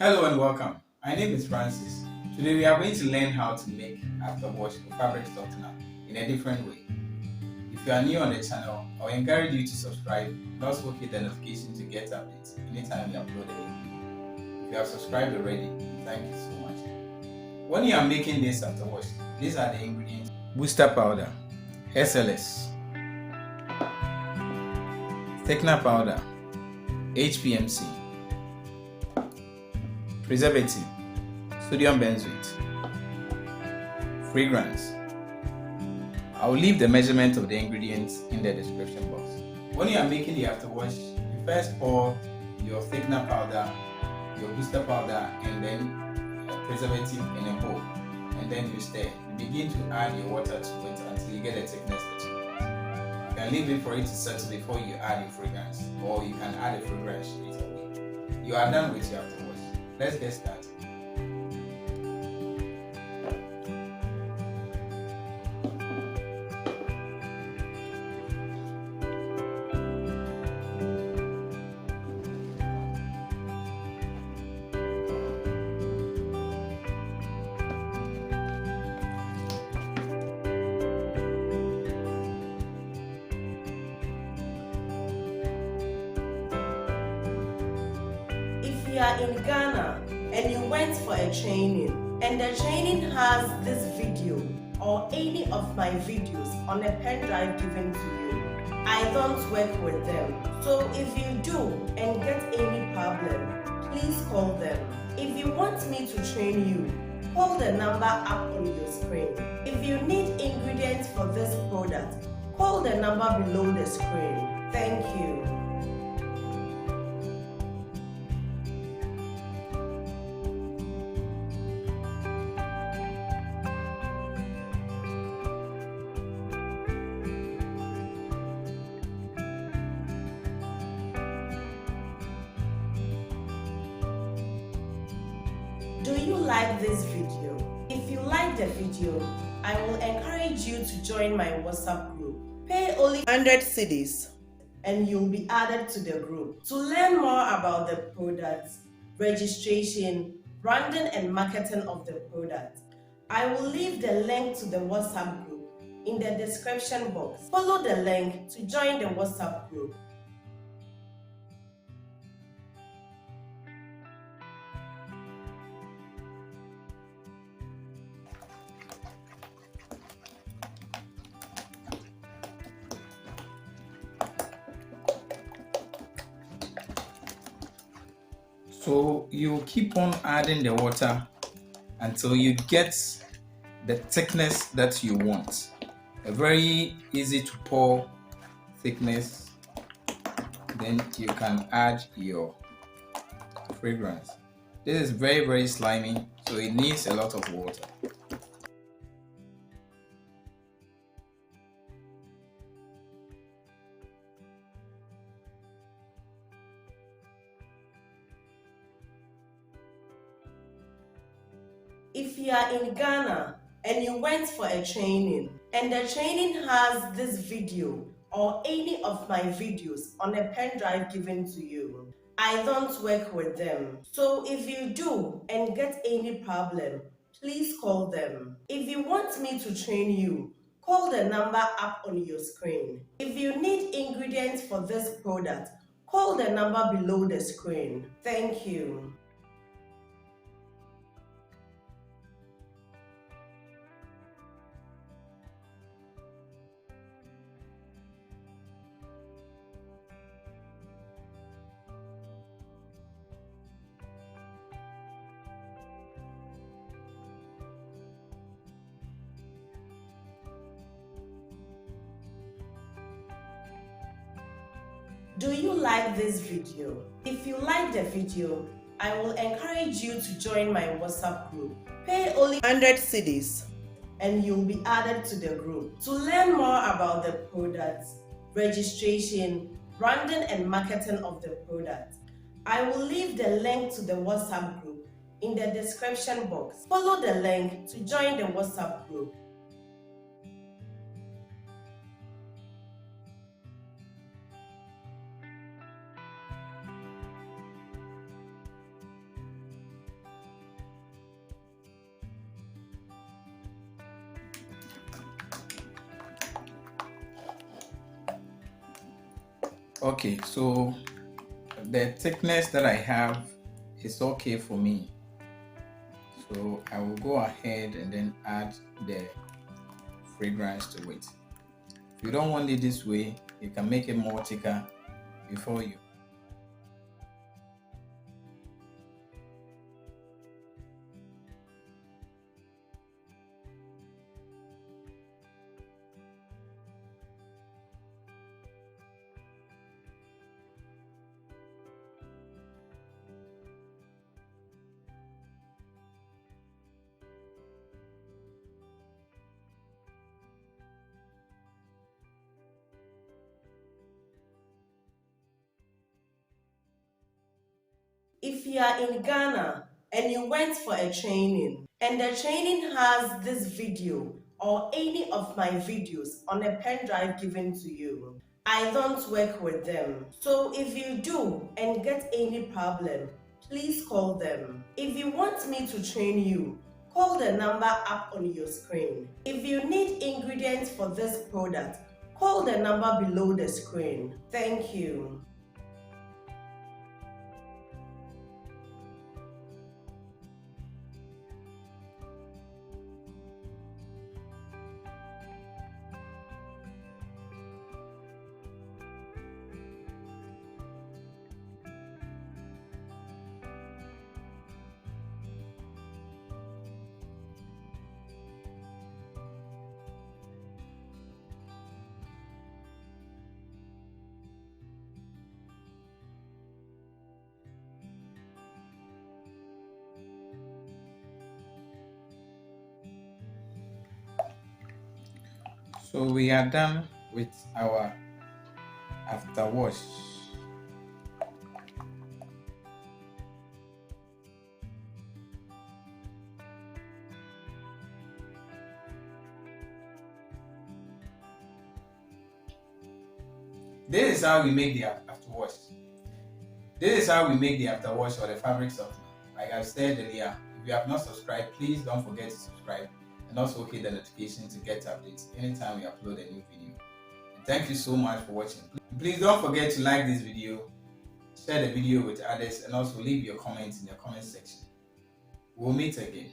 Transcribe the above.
Hello and welcome. My name is Francis. Today we are going to learn how to make afterwash or fabric softener in a different way. If you are new on the channel, I will encourage you to subscribe and also hit the notification to get updates anytime we upload a video. If you have subscribed already, thank you so much. When you are making this afterwash, these are the ingredients: booster powder, SLS, thickener powder, HPMC, preservative, sodium benzoate, fragrance. I will leave the measurement of the ingredients in the description box. When you are making the afterwash, you first pour your thickener powder, your booster powder, and then preservative in a bowl, and then you stir. You begin to add your water to it until you get the thickness that you want. You can leave it for it to settle before you add your fragrance, or you can add a fragrance straight away. You are done with your afterwash. Let's get started. If you are in Ghana and you went for a training and the training has this video or any of my videos on a pen drive given to you, I don't work with them. So if you do and get any problem, please call them. If you want me to train you, call the number up on your screen. If you need ingredients for this product, call the number below the screen. Thank you. Do you like this video? If you like the video, I will encourage you to join my WhatsApp group. Pay only 100 cedis and you'll be added to the group. To learn more about the product, registration, branding and marketing of the product, I will leave the link to the WhatsApp group in the description box. Follow the link to join the WhatsApp group. So you keep on adding the water until you get the thickness that you want. A very easy to pour thickness. Then you can add your fragrance. This is very slimy, so it needs a lot of water. If you are in Ghana and you went for a training and the training has this video or any of my videos on a pen drive given to you, I don't work with them. So if you do and get any problem, please call them. If you want me to train you, call the number up on your screen. If you need ingredients for this product, call the number below the screen. Thank you. Do you like this video? If you like the video, I will encourage you to join my WhatsApp group. Pay only 100 cedis and you'll be added to the group. To learn more about the product, registration, branding and marketing of the product, I will leave the link to the WhatsApp group in the description box. Follow the link to join the WhatsApp group. Okay, so the thickness that I have is okay for me. So I will go ahead and then add the fragrance to it. If you don't want it this way, you can make it more thicker before you. If you are in Ghana and you went for a training and the training has this video or any of my videos on a pen drive given to you, I don't work with them. So if you do and get any problem, please call them. If you want me to train you, call the number up on your screen. If you need ingredients for this product, call the number below the screen. Thank you. So we are done with our after wash. This is how we make the after wash. This is how we make the after wash or the fabric softener. Like I said earlier, if you have not subscribed, please don't forget to subscribe and also hit the notification to get updates anytime we upload a new video. And thank you so much for watching. Please don't forget to like this video, share the video with others, and also leave your comments in the comment section. We'll meet again.